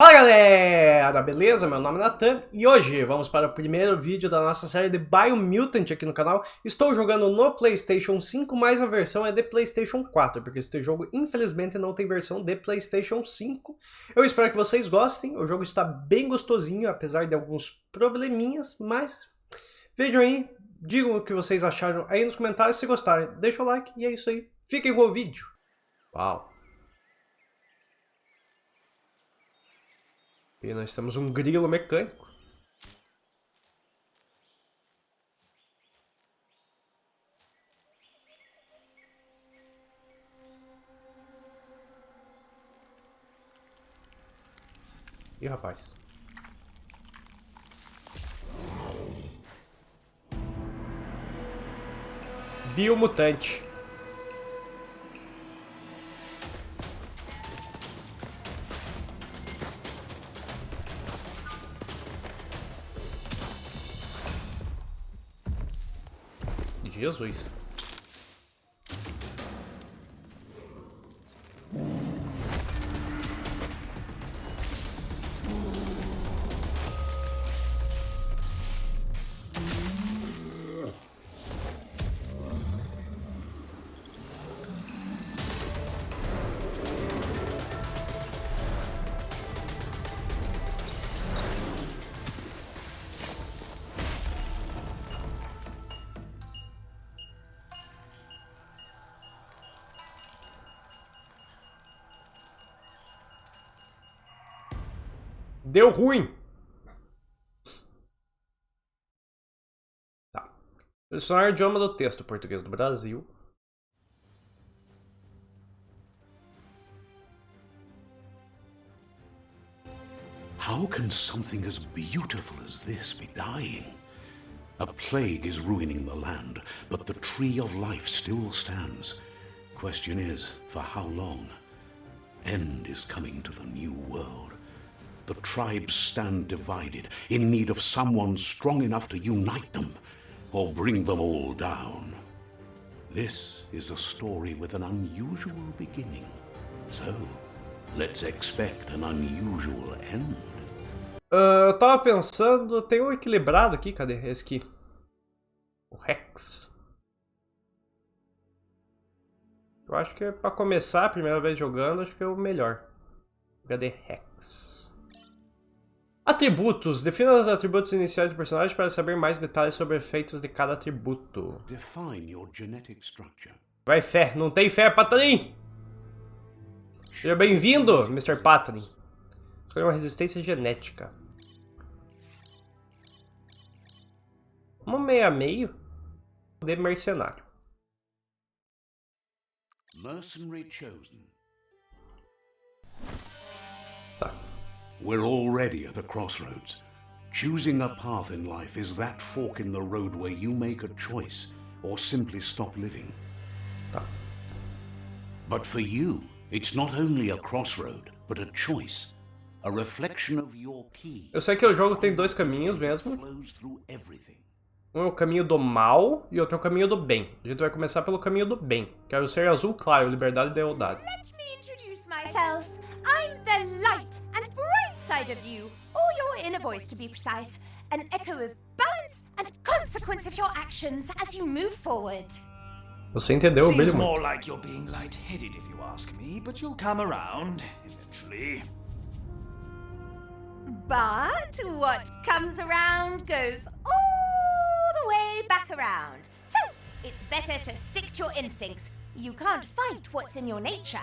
Fala galera, beleza? Meu nome é Nathan e hoje vamos para o primeiro vídeo da nossa série de Biomutant aqui no canal. Estou jogando no PlayStation 5, mas a versão é de PlayStation 4, porque este jogo infelizmente não tem versão de PlayStation 5. Eu espero que vocês gostem, o jogo está bem gostosinho, apesar de alguns probleminhas, mas vejam aí, digam o que vocês acharam aí nos comentários, se gostarem, deixa o like e é isso aí. Fiquem com o vídeo. Uau! E nós temos um grilo mecânico. Ih, rapaz. Biomutante. Jesus. Deu ruim. Tá. Selecionar o idioma do texto: português do Brasil. How can something as beautiful as this be dying? A plague is ruining the land, but the tree of life still stands. Question is, for how long? End is coming to the new world. The tribes stand divided, in need of someone strong enough to unite them, or bring them all down. This is a story with an unusual beginning. So, let's expect an unusual end. Eu tava pensando, tem um equilibrado aqui, cadê esse aqui? O Rex. Eu acho que é pra começar a primeira vez jogando, acho que é o melhor. Cadê Rex? Atributos. Defina os atributos iniciais do personagem para saber mais detalhes sobre efeitos de cada atributo. Define your genetic structure. Vai fé, não tem fé, Patrin! Seja bem-vindo, Mr. Patrin. Escolha uma resistência genética. Uma meia meio de mercenário. Mercenary chosen. Tá. We're already at a crossroads. Choosing a path in life is that fork in the road where you make a choice or simply stop living. Tá. But for you, it's not only a crossroad, but a choice. A reflection of your key. Eu sei que o jogo tem dois caminhos mesmo. Flows through everything. Um é o caminho do mal e outro é o caminho do bem. A gente vai começar pelo caminho do bem. Quero ser azul claro, liberdade e lealdade. Let me introduce myself. I'm the light and bright side of you, or your inner voice to be precise, an echo of balance and consequence of your actions as you move forward. Você entendeu o Seems brilho? more like you're being light-headed if you ask me, but you'll come around eventually. But what comes around goes all the way back around. So, it's better to stick to your instincts. You can't fight what's in your nature.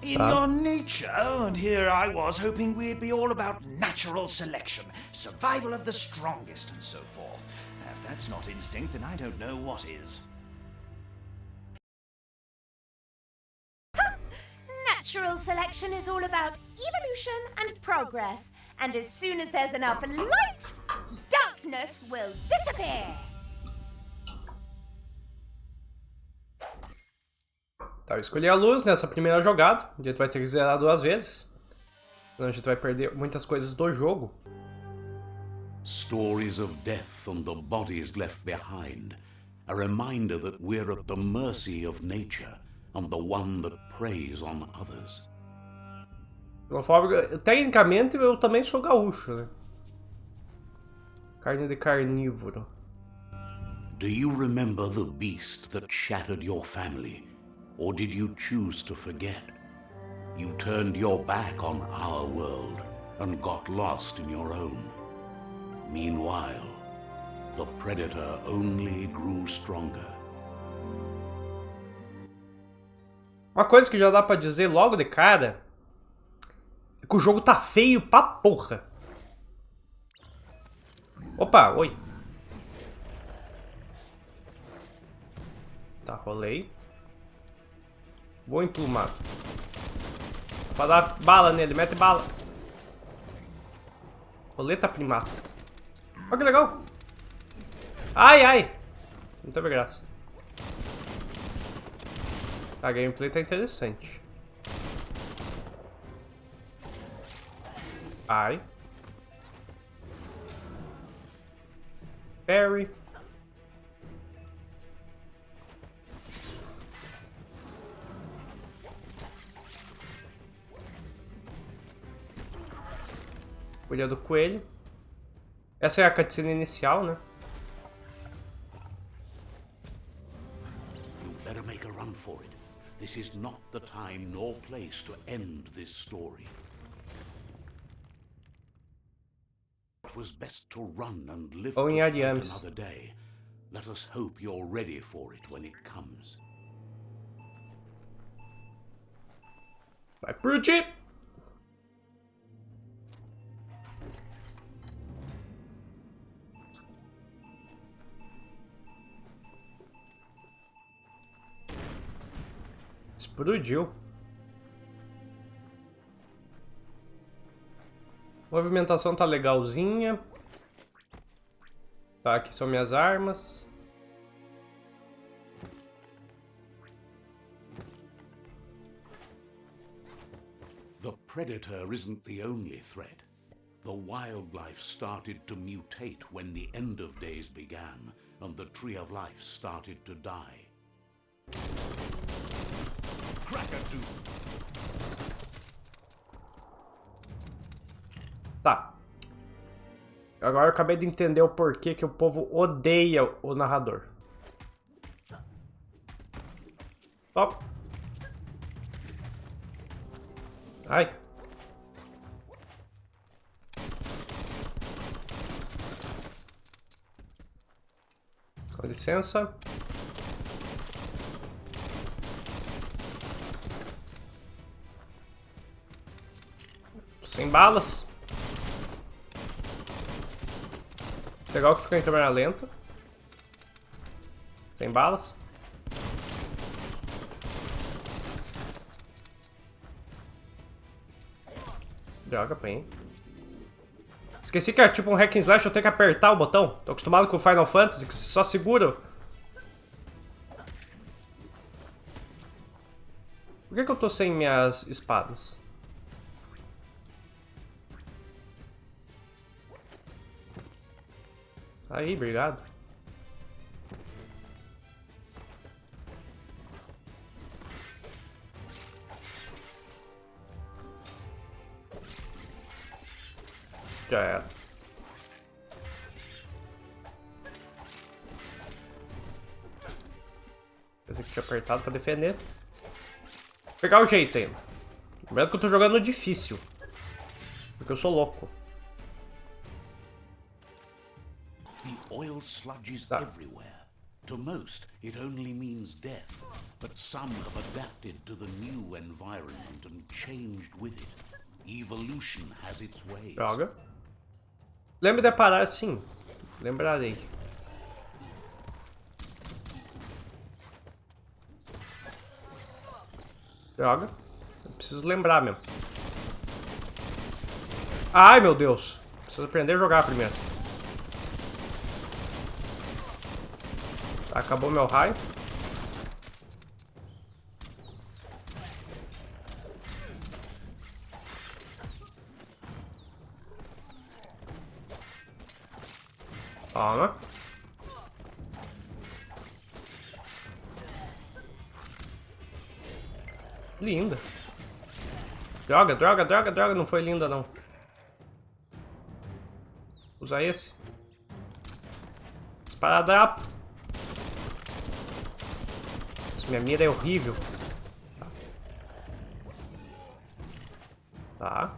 In your nature, and here I was hoping we'd be all about natural selection, survival of the strongest, and so forth. If that's not instinct, then I don't know what is. Natural selection is all about evolution and progress. And as soon as there's enough light, darkness will disappear. Tá, eu escolhi a luz nessa primeira jogada. A gente vai ter que zerar 2 vezes. Senão a gente vai perder muitas coisas do jogo. Stories of death and the bodies left behind. A reminder that we're at the mercy of nature and the one that preys on others. Tecnicamente eu também sou gaúcho, né? Carne de carnívoro. Do you remember the beast that shattered your family? Or did you choose to forget? You turned your back on our world and got lost in your own. Meanwhile, the predator only grew stronger. Uma coisa que já dá pra dizer logo de cara é que o jogo tá feio pra porra. Opa, oi. Tá, rolei. Vou emplumado. Pra dar bala nele, mete bala. Roleta primata. Olha que legal. Ai, ai. Não teve graça. A gameplay tá interessante. Ai. Parry. Cuida do coelho. Essa é a cutscene inicial, né? You better make a run for it. This is not the time nor place to end this story. It was best to run and live to fight another day. Let us hope you're ready for it when it comes. Vai pro jeep! Explodiu. A movimentação tá legalzinha. Tá, aqui são minhas armas. The predator isn't the only threat. The wildlife started to mutate when the end of days began, and the tree of life started to die. Tá. Agora eu acabei de entender o porquê que o povo odeia o narrador. Ó. Ai. Com licença. Sem balas. Legal que fica em câmera lenta. Sem balas. Droga, apanhei. Esqueci que é tipo um hack and slash, eu tenho que apertar o botão. Tô acostumado com Final Fantasy, que você só segura. Por que eu tô sem minhas espadas? Aí, obrigado. Já era. Pensei que tinha apertado pra defender. Vou pegar o jeito ainda. Lembrando que eu tô jogando no difícil. Porque eu sou louco. The oil sludge is everywhere. To most, it only means death. But some have adapted to the new environment and changed with it. Evolution has its ways. Droga. Lembre de parar, sim. Lembrarei. Droga. Eu preciso lembrar mesmo. Ai, meu Deus. Preciso aprender a jogar primeiro. Acabou meu raio. Toma. Linda. Droga, droga, droga, droga. Não foi linda, não. Usa esse. Esparadrapo. Essa minha mira é horrível. Tá.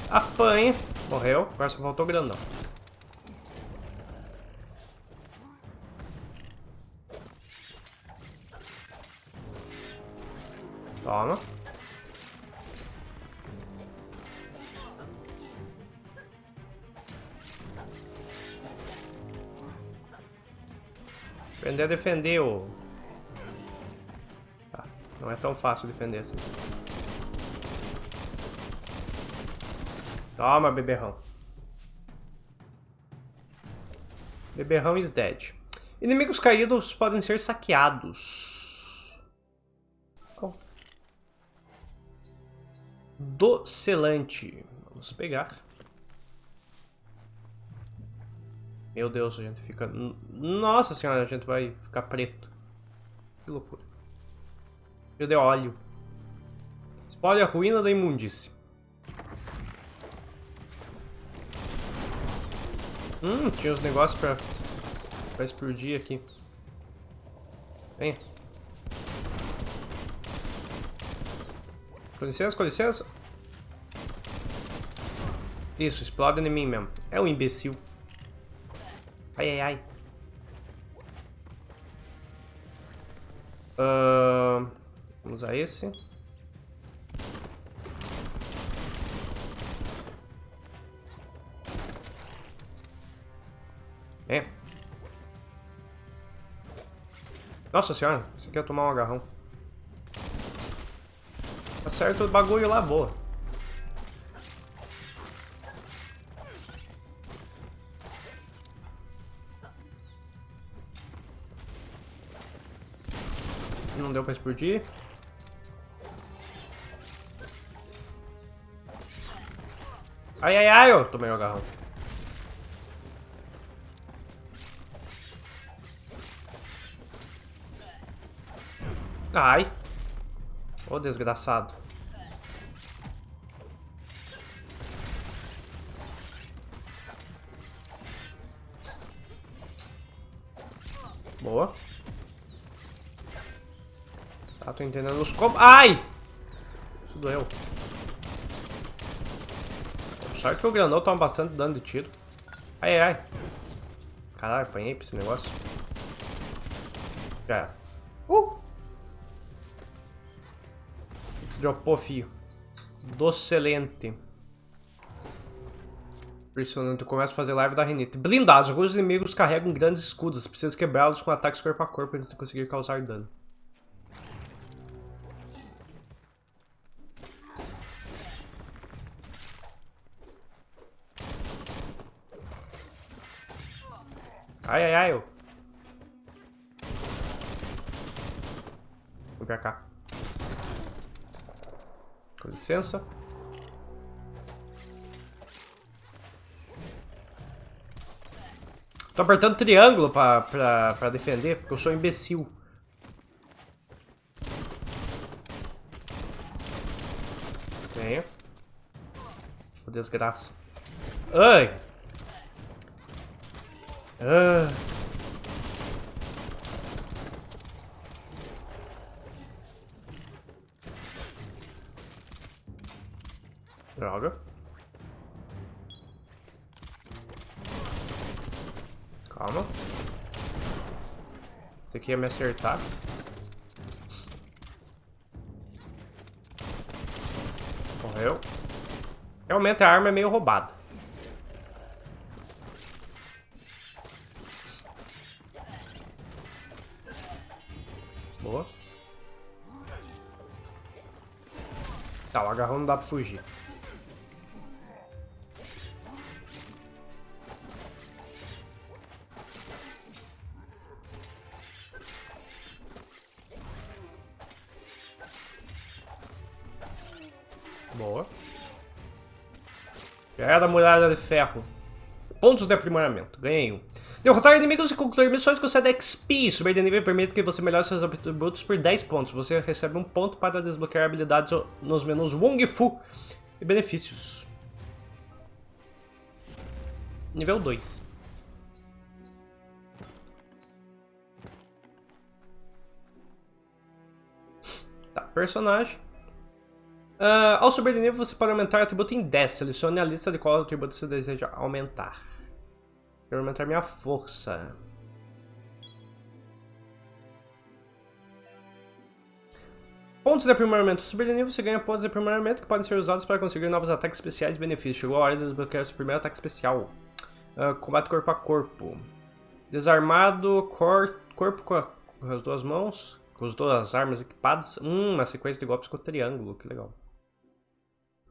Apanha. Morreu. Agora só faltou o grandão. Toma. Aprender a defender o... Tá. Não é tão fácil defender assim. Toma, beberrão. Beberrão is dead. Inimigos caídos podem ser saqueados. Oh. Docelante. Vamos pegar. Meu Deus, a gente fica... Nossa senhora, a gente vai ficar preto. Que loucura. Eu dei óleo. Espalhe a ruína da imundície. Tinha os negócios pra explodir aqui. Vem. Com licença, com licença. Isso, explode em mim mesmo. É um imbecil. Ai, ai, ai. Vamos usar esse. É. Nossa senhora, isso aqui é tomar um agarrão. Acerta o bagulho lá, boa. Não deu pra explodir. Ai, ai, ai, eu tomei o agarrão. Ai. Ô, desgraçado. Boa. Tá, tô entendendo os combos. Ai! Isso doeu. Sorte que o grandão toma bastante dano de tiro. Ai, ai, ai. Caralho, apanhei pra esse negócio. Já era. Dropou, fio. Docelente. Impressionante, eu começo a fazer live da rinite. Blindados. Alguns inimigos carregam grandes escudos. Precisa quebrá-los com ataques corpo a corpo antes de conseguir causar dano. Ai, ai, ai. Vem pra cá. Com licença. Tô apertando triângulo pra defender, porque eu sou um imbecil. Venho. Oh, desgraça. Ai! Droga. Calma. Esse aqui ia me acertar. Morreu. Realmente a arma é meio roubada. Boa. Tá, o agarrão não dá pra fugir. Boa. Já era a muralha de ferro. Pontos de aprimoramento. Ganhei um. Derrotar inimigos e concluir missões concede XP. Subir de nível permite que você melhore seus atributos por 10 pontos. Você recebe 1 ponto para desbloquear habilidades nos menus Wong Fu e benefícios. Nível 2. Tá, personagem. Ao subir de nível, você pode aumentar o atributo em 10. Selecione a lista de qual atributo você deseja aumentar. Quero aumentar minha força. Pontos de aprimoramento. Ao subir de nível, você ganha pontos de aprimoramento que podem ser usados para conseguir novos ataques especiais e benefícios. Chegou a hora de desbloquear seu primeiro ataque especial. Combate corpo a corpo. Desarmado, corpo com as duas mãos. Com as duas armas equipadas. Uma sequência de golpes com triângulo. Que legal.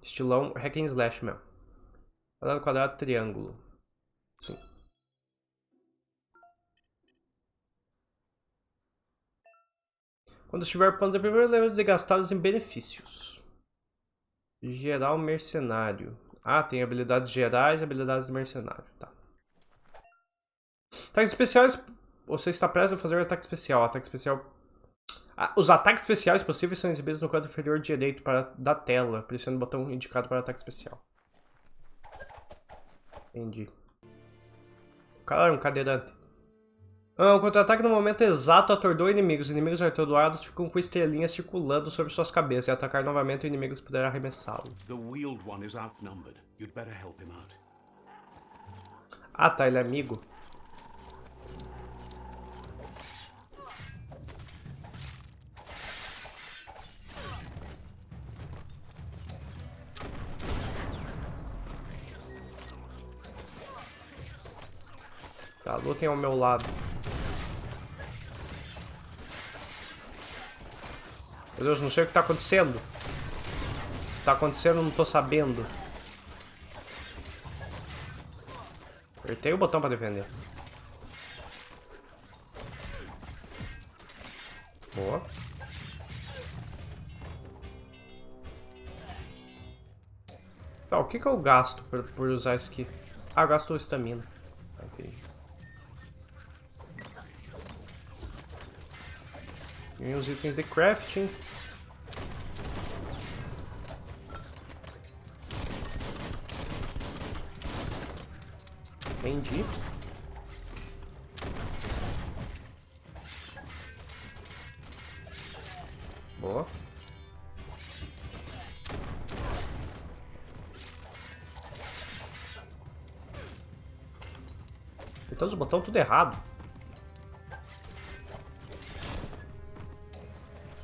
Estilão hack and slash, meu. Quadrado, quadrado, triângulo. Sim. Quando estiver ponto de primeiro, lembre de gastá-los em benefícios. Geral mercenário. Ah, tem habilidades gerais e habilidades de mercenário. Tá. Ataques especiais. Você está prestes a fazer um ataque especial. Ataque especial. Os ataques especiais possíveis são exibidos no canto inferior direito da tela. Pressione o botão indicado para ataque especial. Entendi. O cara é um cadeirante. O contra-ataque no momento exato atordoa inimigos. Inimigos atordoados ficam com estrelinhas circulando sobre suas cabeças. E atacar novamente, o inimigo poderá arremessá-lo. Ah, tá, ele é amigo. Tá, lutem ao meu lado. Meu Deus, não sei o que tá acontecendo. Se tá acontecendo, eu não tô sabendo. Apertei o botão pra defender. Boa. Tá, o que eu gasto por usar isso aqui? Ah, eu gasto estamina. Ok. Ganhei os itens de crafting. Entendi. Boa. Então os botões tudo errado.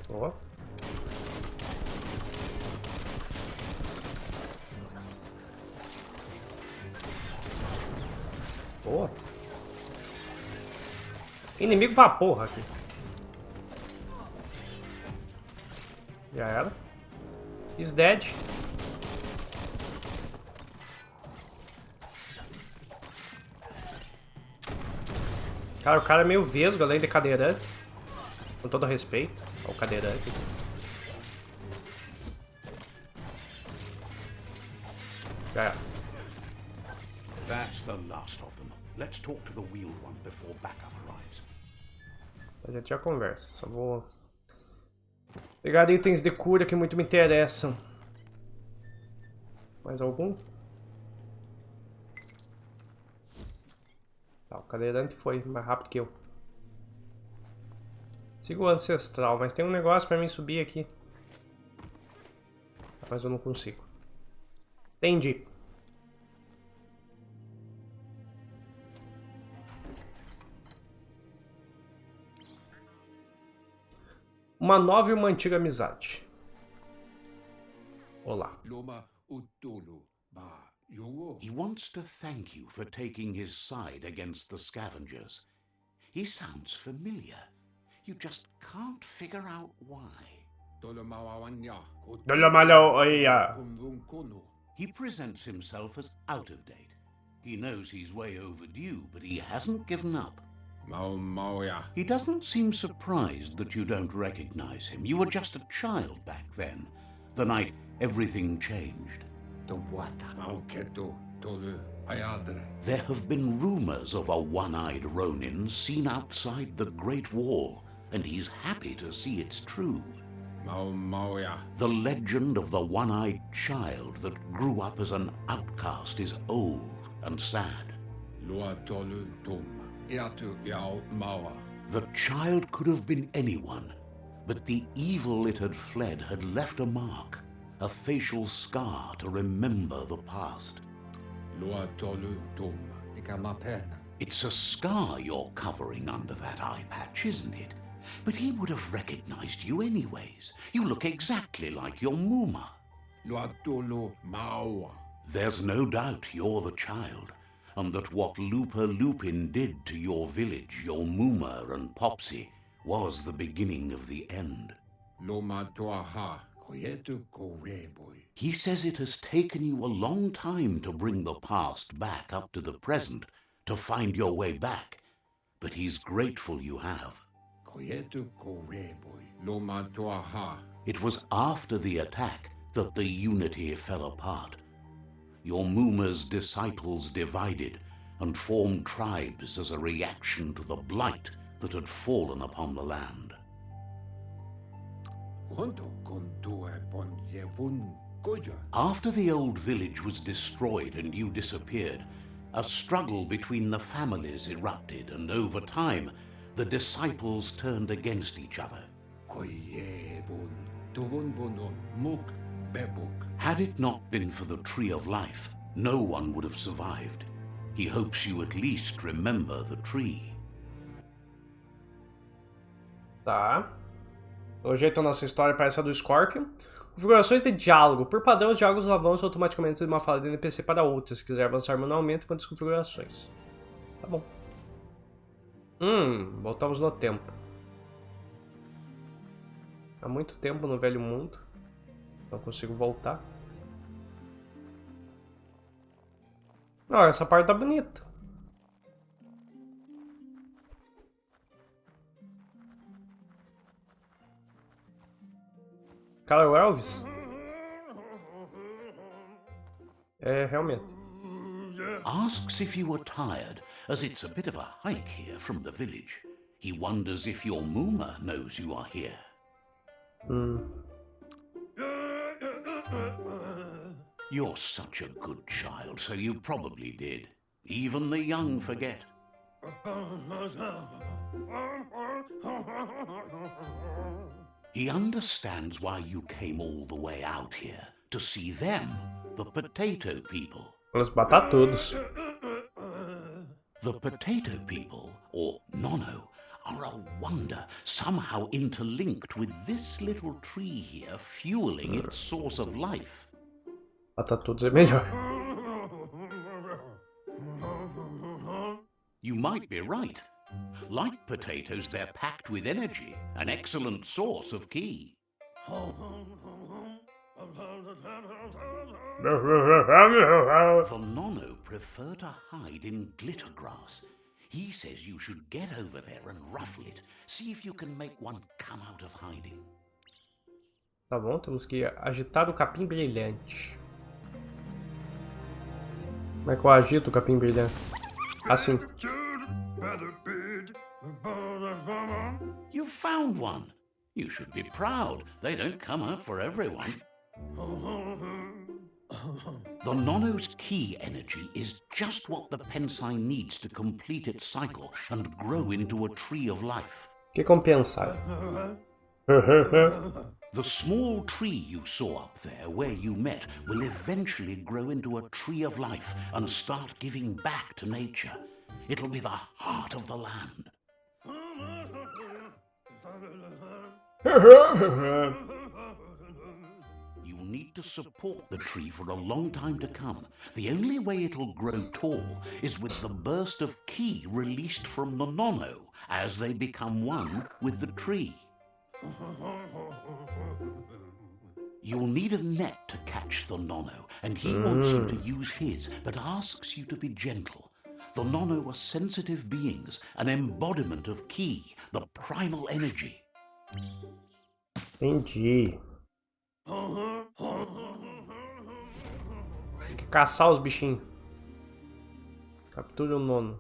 Boa. Boa. Inimigo pra porra aqui. Já era. He's dead. Cara, o cara é meio vesgo, além de cadeirante. Com todo respeito ao cadeirante. Já era. That's the last of them. Let's talk to the wheeled one before backup arrives. A gente já conversa. Só vou pegar itens de cura que muito me interessam. Mais algum? Tá, o cadeirante foi mais rápido que eu. Sigo o ancestral, mas tem um negócio pra mim subir aqui. Mas eu não consigo. Entendi. Uma nova e uma antiga amizade. Olá. He wants to thank you for taking his side against the scavengers. He sounds familiar. You just can't figure out why. He presents himself as out of date. He knows he's way overdue, but he hasn't given up. He doesn't seem surprised that you don't recognize him. You were just a child back then, the night everything changed. There have been rumors of a one-eyed Ronin seen outside the Great Wall, and he's happy to see it's true. The legend of the one-eyed child that grew up as an outcast is old and sad. The child could have been anyone, but the evil it had fled had left a mark, a facial scar to remember the past. It's a scar you're covering under that eye patch, isn't it? But he would have recognized you anyways. You look exactly like your Muma. There's no doubt you're the child, and that what Lupa Lupin did to your village, your Muma and Popsy, was the beginning of the end. He says it has taken you a long time to bring the past back up to the present, to find your way back, but he's grateful you have. It was after the attack that the unity fell apart. Your Muma's disciples divided and formed tribes as a reaction to the blight that had fallen upon the land. After the old village was destroyed and you disappeared, a struggle between the families erupted, and over time, the disciples turned against each other. Had it not been for the Tree of Life, no one would have survived. He hopes you at least remember the tree. Tá. O jeito da nossa história parece a do Scorpion. Configurações de diálogo. Por padrão, os diálogos avançam automaticamente de uma fala de NPC para outra. Se quiser avançar manualmente, manda as configurações. Tá bom. Voltamos no tempo. Há muito tempo no velho mundo. Não consigo voltar. Olha, essa parte tá bonita. Cara, o Elvis? É, realmente. Asks if you are tired, as it's a bit of a hike here from the village. He wonders if your Muma knows you are here. You're such a good child, so you probably did. Even the young forget. He understands why you came all the way out here, to see them, the potato people. Vamos matar todos. The potato people, or Nono, are a wonder, somehow interlinked with this little tree here, fueling its source of life. Matar todos é melhor. You might be right. Like potatoes, they're packed with energy, an excellent source of ki. The Nono prefer to hide in glitter grass. He says you should get over there and ruffle it. See if you can make one come out of hiding. Tá bom, temos que agitar o capim brilhante. Como é que eu agito o capim brilhante? Assim. You found one. You should be proud. They don't come out for everyone. The Nono's ki energy is just what the Pensai needs to complete its cycle and grow into a tree of life. Que compensar? The small tree you saw up there where you met will eventually grow into a tree of life and start giving back to nature. It'll be the heart of the land. You'll need to support the tree for a long time to come. The only way it'll grow tall is with the burst of ki released from the Nono as they become one with the tree. You'll need a net to catch the Nono, and he wants you to use his, but asks you to be gentle. The Nono are sensitive beings, an embodiment of ki, the primal energy. Entendi. Tem que caçar os bichinhos. Capture o nono.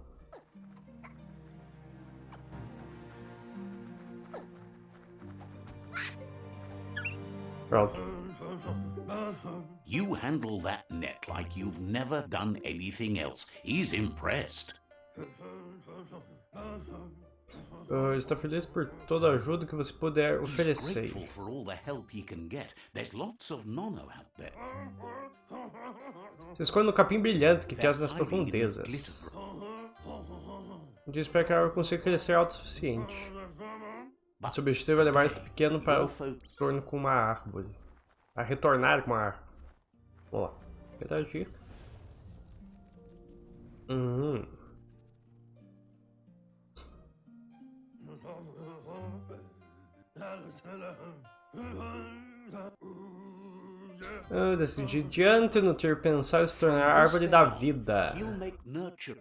Pronto. You handle that net like you've never done anything else. He's impressed. Está feliz por toda a ajuda que você puder He's oferecer. grateful for all the help he can get. There's lots of nono out there. Você escolhe no capim brilhante que quer nas They're hiding in the profundezas. glitter. Eu espero que a árvore consiga crescer autossuficiente. Seu objetivo é levar esse pequeno para o retorno com uma árvore. A retornar com uma árvore. Vamos lá. Interagir. Eu decidi diante no ter pensado em se tornar a árvore da vida. He'll make nurture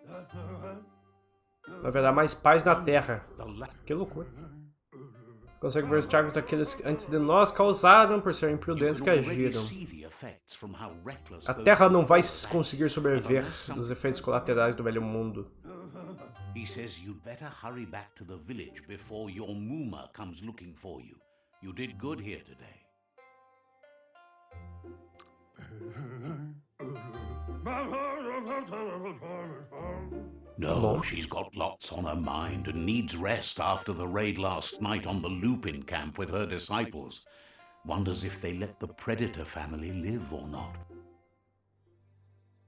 Haverá mais paz na terra. the lack. Que loucura. Consegue ver os estragos daqueles que antes de nós causaram por serem imprudentes que agiram. A terra não vai conseguir sobreviver dos efeitos colaterais do velho mundo. He says you'd better hurry back to the village before your Mooma comes looking for you. You did good here today. No, she's got lots on her mind and needs rest after the raid last night on the Lupin camp with her disciples. Wonders if they let the Predator family live or not.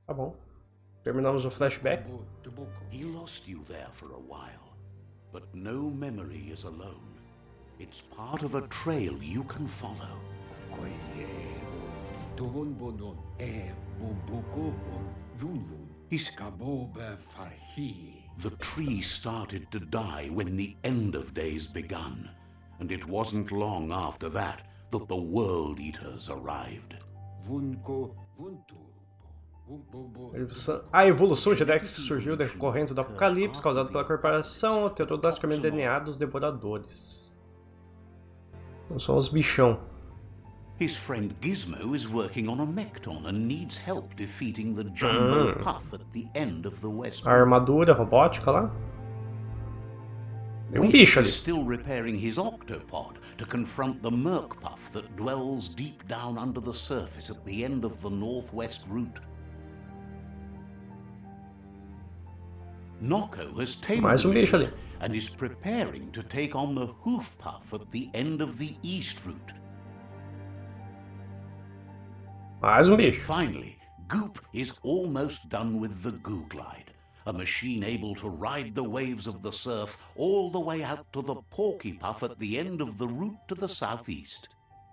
Tá bom. Terminamos o flashback. He lost you there for a while, but no memory is alone. It's part of a trail you can follow. The tree started to die when the end of days begun, and it wasn't long after that that the World Eaters arrived. A evolução genética que surgiu decorrente do apocalipse causado pela corporação alterou drasticamente o DNA dos devoradores. Então são os bichão. His friend Gizmo is working on a Mecton and needs help defeating the Jumbo Puff at the end of the West. A armadura robótica lá. Tem bicho ali. He's still repairing his octopod to confront the Merc Puff that dwells deep down under the surface at the end of the northwest route. Nocco has tamed Mais bicho ali. and is preparing to take on the Hoof Puff at the end of the east route. Mais bicho. Finally, Goop is almost done with the Goo Glide, a machine able to ride the waves of the surf all the way out to the Porky Puff at the end of the route to the southeast.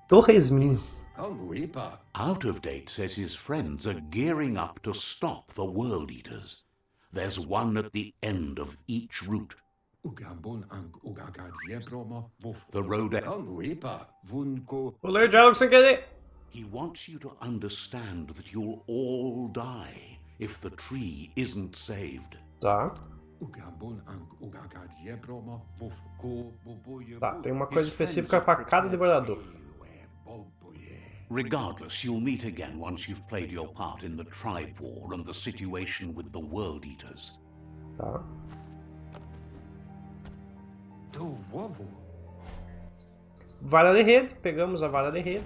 Torresmin. Out of Date says his friends are gearing up to stop the World Eaters. There's one at the end of each route. The road Vou ler o diálogo sem querer. He wants you to understand that you'll all die if the tree isn't saved. Tá. Tá, tem uma coisa específica para cada devorador. Regardless, you'll meet again once you've played your part in the tribe war and the situation with the World Eaters. Tá. Vara de rede. Pegamos a vara de rede.